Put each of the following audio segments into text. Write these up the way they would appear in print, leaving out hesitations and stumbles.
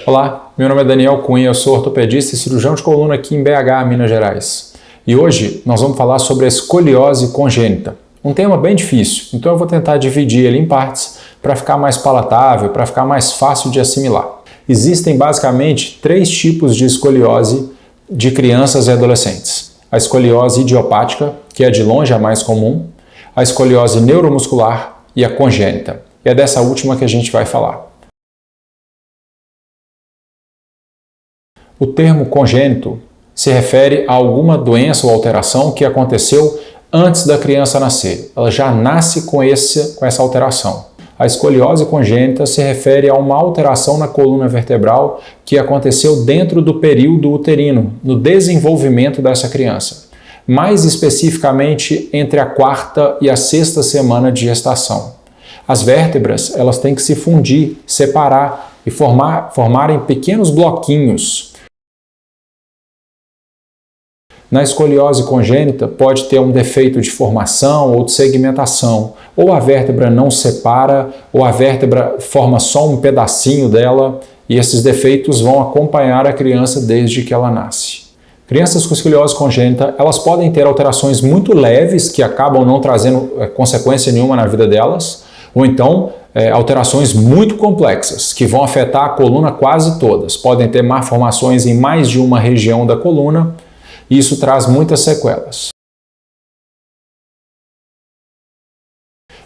Olá, meu nome é Daniel Cunha, eu sou ortopedista e cirurgião de coluna aqui em BH, Minas Gerais. E hoje nós vamos falar sobre a escoliose congênita. Um tema bem difícil, então eu vou tentar dividir ele em partes para ficar mais palatável, para ficar mais fácil de assimilar. Existem basicamente 3 tipos de escoliose de crianças e adolescentes. A escoliose idiopática, que é de longe a mais comum, a escoliose neuromuscular e a congênita. E é dessa última que a gente vai falar. O termo congênito se refere a alguma doença ou alteração que aconteceu antes da criança nascer. Ela já nasce com essa alteração. A escoliose congênita se refere a uma alteração na coluna vertebral que aconteceu dentro do período uterino, no desenvolvimento dessa criança. Mais especificamente entre a 4ª e a 6ª semana de gestação. As vértebras elas têm que se fundir, separar e formarem pequenos bloquinhos. Na escoliose congênita pode ter um defeito de formação ou de segmentação, ou a vértebra não separa, ou a vértebra forma só um pedacinho dela, e esses defeitos vão acompanhar a criança desde que ela nasce. Crianças com escoliose congênita, elas podem ter alterações muito leves que acabam não trazendo consequência nenhuma na vida delas, ou então alterações muito complexas que vão afetar a coluna quase todas. Podem ter malformações em mais de uma região da coluna, e isso traz muitas sequelas.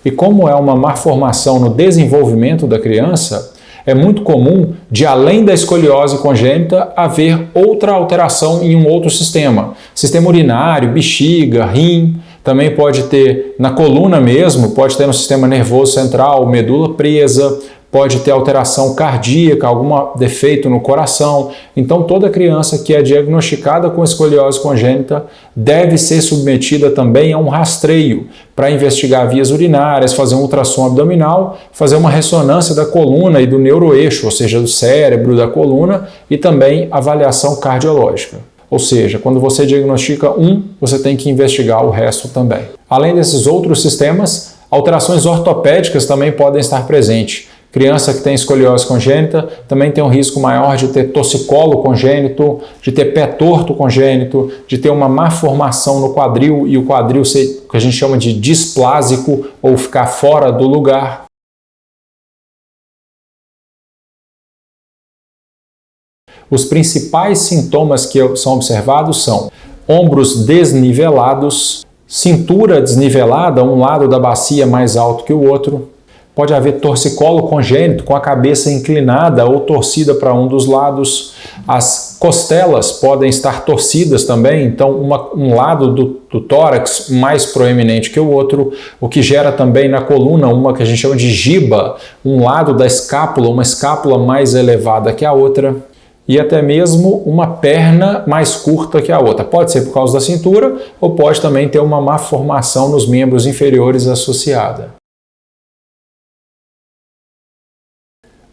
E como é uma malformação no desenvolvimento da criança, é muito comum de, além da escoliose congênita, haver outra alteração em um outro sistema. Sistema urinário, bexiga, rim, também pode ter na coluna mesmo, pode ter no sistema nervoso central, medula presa, pode ter alteração cardíaca, algum defeito no coração. Então, toda criança que é diagnosticada com escoliose congênita deve ser submetida também a um rastreio para investigar vias urinárias, fazer um ultrassom abdominal, fazer uma ressonância da coluna e do neuroeixo, ou seja, do cérebro, da coluna, e também avaliação cardiológica. Ou seja, quando você diagnostica você tem que investigar o resto também. Além desses outros sistemas, alterações ortopédicas também podem estar presentes. Criança que tem escoliose congênita também tem um risco maior de ter torcicolo congênito, de ter pé torto congênito, de ter uma má formação no quadril e o quadril ser o que a gente chama de displásico ou ficar fora do lugar. Os principais sintomas que são observados são ombros desnivelados, cintura desnivelada, um lado da bacia mais alto que o outro. Pode haver torcicolo congênito com a cabeça inclinada ou torcida para um dos lados. As costelas podem estar torcidas também, então um lado do tórax mais proeminente que o outro, o que gera também na coluna uma que a gente chama de giba, um lado da escápula, uma escápula mais elevada que a outra. E até mesmo uma perna mais curta que a outra. Pode ser por causa da cintura ou pode também ter uma má formação nos membros inferiores associada.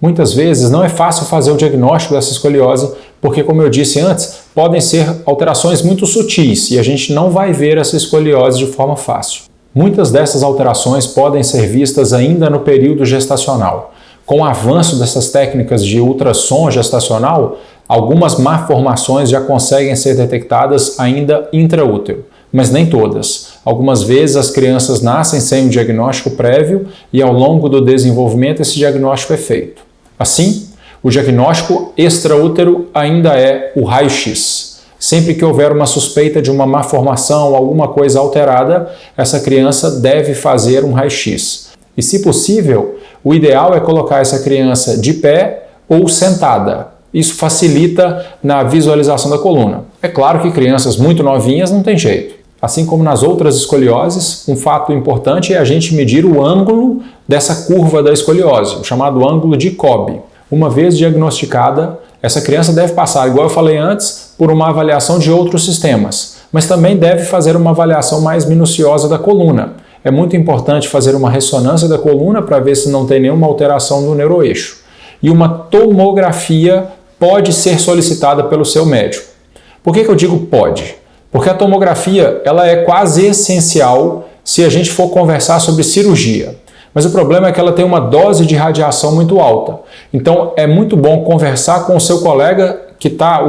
Muitas vezes não é fácil fazer o diagnóstico dessa escoliose, porque, como eu disse antes, podem ser alterações muito sutis e a gente não vai ver essa escoliose de forma fácil. Muitas dessas alterações podem ser vistas ainda no período gestacional. Com o avanço dessas técnicas de ultrassom gestacional, algumas malformações já conseguem ser detectadas ainda intraútero, mas nem todas. Algumas vezes as crianças nascem sem um diagnóstico prévio e ao longo do desenvolvimento esse diagnóstico é feito. Assim, o diagnóstico extraútero ainda é o raio-x. Sempre que houver uma suspeita de uma malformação, alguma coisa alterada, essa criança deve fazer um raio-x. E, se possível, o ideal é colocar essa criança de pé ou sentada. Isso facilita na visualização da coluna. É claro que crianças muito novinhas não tem jeito. Assim como nas outras escolioses, um fato importante é a gente medir o ângulo dessa curva da escoliose, o chamado ângulo de Cobb. Uma vez diagnosticada, essa criança deve passar, igual eu falei antes, por uma avaliação de outros sistemas, mas também deve fazer uma avaliação mais minuciosa da coluna. É muito importante fazer uma ressonância da coluna para ver se não tem nenhuma alteração no neuroeixo. E uma tomografia pode ser solicitada pelo seu médico. Por que eu digo pode? Porque a tomografia ela é quase essencial se a gente for conversar sobre cirurgia. Mas o problema é que ela tem uma dose de radiação muito alta. Então é muito bom conversar com o seu colega,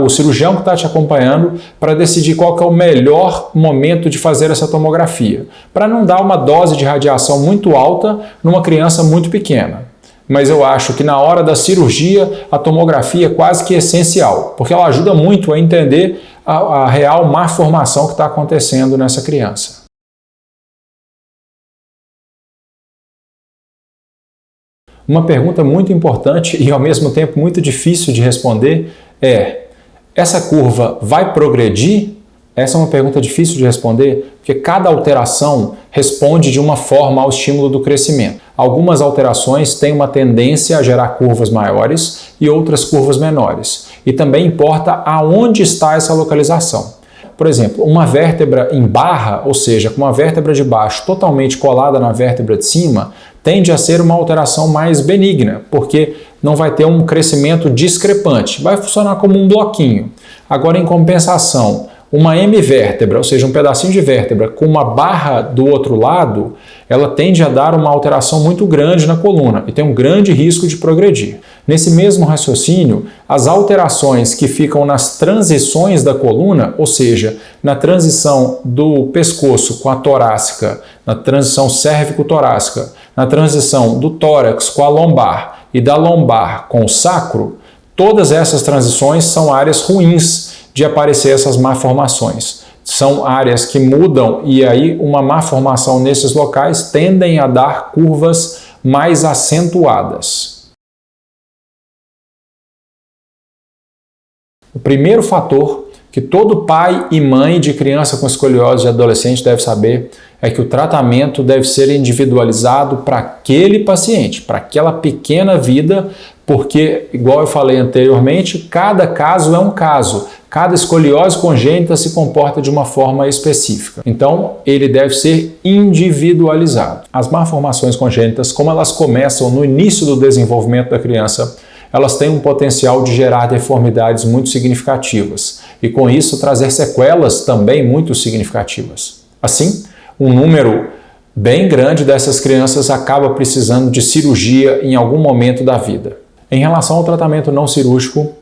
o cirurgião que está te acompanhando, para decidir qual que é o melhor momento de fazer essa tomografia, para não dar uma dose de radiação muito alta numa criança muito pequena. Mas eu acho que na hora da cirurgia a tomografia é quase que essencial, porque ela ajuda muito a entender a real má formação que está acontecendo nessa criança. Uma pergunta muito importante e ao mesmo tempo muito difícil de responder é: essa curva vai progredir? Essa é uma pergunta difícil de responder, porque cada alteração responde de uma forma ao estímulo do crescimento. Algumas alterações têm uma tendência a gerar curvas maiores e outras curvas menores. E também importa aonde está essa localização. Por exemplo, uma vértebra em barra, ou seja, com uma vértebra de baixo totalmente colada na vértebra de cima, tende a ser uma alteração mais benigna, porque não vai ter um crescimento discrepante, vai funcionar como um bloquinho. Agora, em compensação, uma hemivértebra, ou seja, um pedacinho de vértebra com uma barra do outro lado, ela tende a dar uma alteração muito grande na coluna e tem um grande risco de progredir. Nesse mesmo raciocínio, as alterações que ficam nas transições da coluna, ou seja, na transição do pescoço com a torácica, na transição cérvico-torácica, na transição do tórax com a lombar e da lombar com o sacro, todas essas transições são áreas ruins de aparecer essas malformações. São áreas que mudam e aí uma malformação nesses locais tendem a dar curvas mais acentuadas. O primeiro fator que todo pai e mãe de criança com escoliose e adolescente deve saber é que o tratamento deve ser individualizado para aquele paciente, para aquela pequena vida, porque, igual eu falei anteriormente, cada caso é um caso. Cada escoliose congênita se comporta de uma forma específica. Então, ele deve ser individualizado. As malformações congênitas, como elas começam no início do desenvolvimento da criança, elas têm um potencial de gerar deformidades muito significativas e, com isso, trazer sequelas também muito significativas. Assim, um número bem grande dessas crianças acaba precisando de cirurgia em algum momento da vida. Em relação ao tratamento não cirúrgico,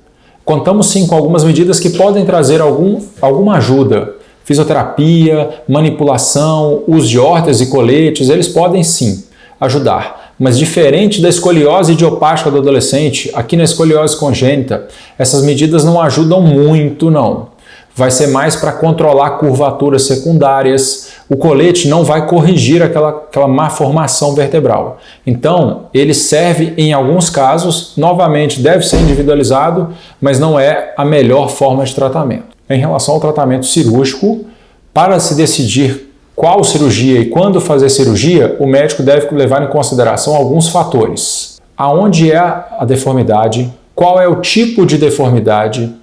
contamos sim com algumas medidas que podem trazer alguma ajuda. Fisioterapia, manipulação, uso de órteses e coletes, eles podem sim ajudar. Mas diferente da escoliose idiopática do adolescente, aqui na escoliose congênita, essas medidas não ajudam muito não. Vai ser mais para controlar curvaturas secundárias. O colete não vai corrigir aquela malformação vertebral. Então, ele serve em alguns casos, novamente deve ser individualizado, mas não é a melhor forma de tratamento. Em relação ao tratamento cirúrgico, para se decidir qual cirurgia e quando fazer cirurgia, o médico deve levar em consideração alguns fatores. Aonde é a deformidade, qual é o tipo de deformidade,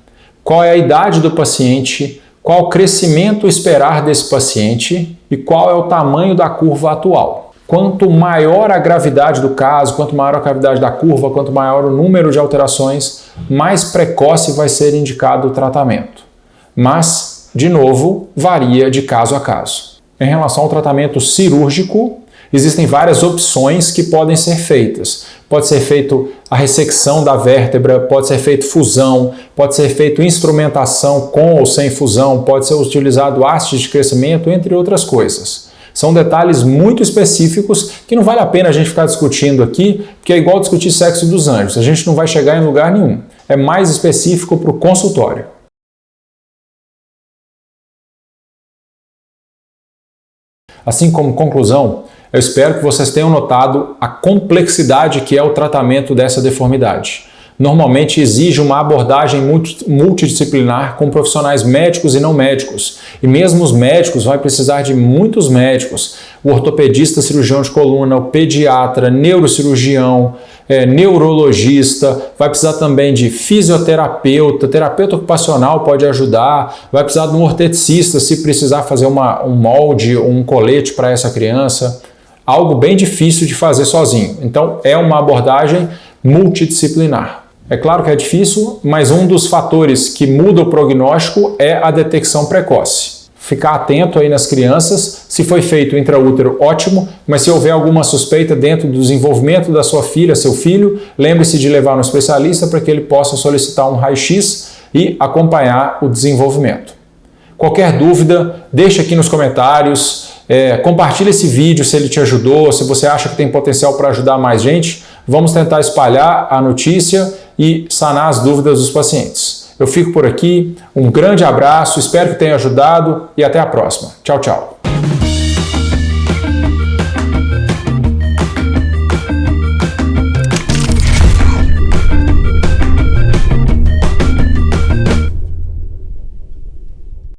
qual é a idade do paciente, qual o crescimento esperar desse paciente e qual é o tamanho da curva atual. Quanto maior a gravidade do caso, quanto maior a gravidade da curva, quanto maior o número de alterações, mais precoce vai ser indicado o tratamento. Mas, de novo, varia de caso a caso. Em relação ao tratamento cirúrgico, existem várias opções que podem ser feitas. Pode ser feito a ressecção da vértebra, pode ser feito fusão, pode ser feito instrumentação com ou sem fusão, pode ser utilizado hastes de crescimento, entre outras coisas. São detalhes muito específicos que não vale a pena a gente ficar discutindo aqui, porque é igual discutir sexo dos anjos, a gente não vai chegar em lugar nenhum. É mais específico para o consultório. Assim como conclusão, eu espero que vocês tenham notado a complexidade que é o tratamento dessa deformidade. Normalmente exige uma abordagem multidisciplinar com profissionais médicos e não médicos. E mesmo os médicos vão precisar de muitos médicos. O ortopedista, cirurgião de coluna, o pediatra, neurocirurgião, neurologista, vai precisar também de fisioterapeuta, terapeuta ocupacional pode ajudar, vai precisar de um orteticista se precisar fazer um molde, um colete para essa criança. Algo bem difícil de fazer sozinho. Então é uma abordagem multidisciplinar. É claro que é difícil, mas um dos fatores que muda o prognóstico é a detecção precoce. ficar atento aí nas crianças. Se foi feito intraútero, ótimo, mas se houver alguma suspeita dentro do desenvolvimento da sua filha, seu filho, lembre-se de levar no especialista para que ele possa solicitar um raio-x e acompanhar o desenvolvimento. Qualquer dúvida, deixe aqui nos comentários, compartilhe esse vídeo se ele te ajudou, se você acha que tem potencial para ajudar mais gente. Vamos tentar espalhar a notícia e sanar as dúvidas dos pacientes. Eu fico por aqui, um grande abraço, espero que tenha ajudado e até a próxima. Tchau, tchau.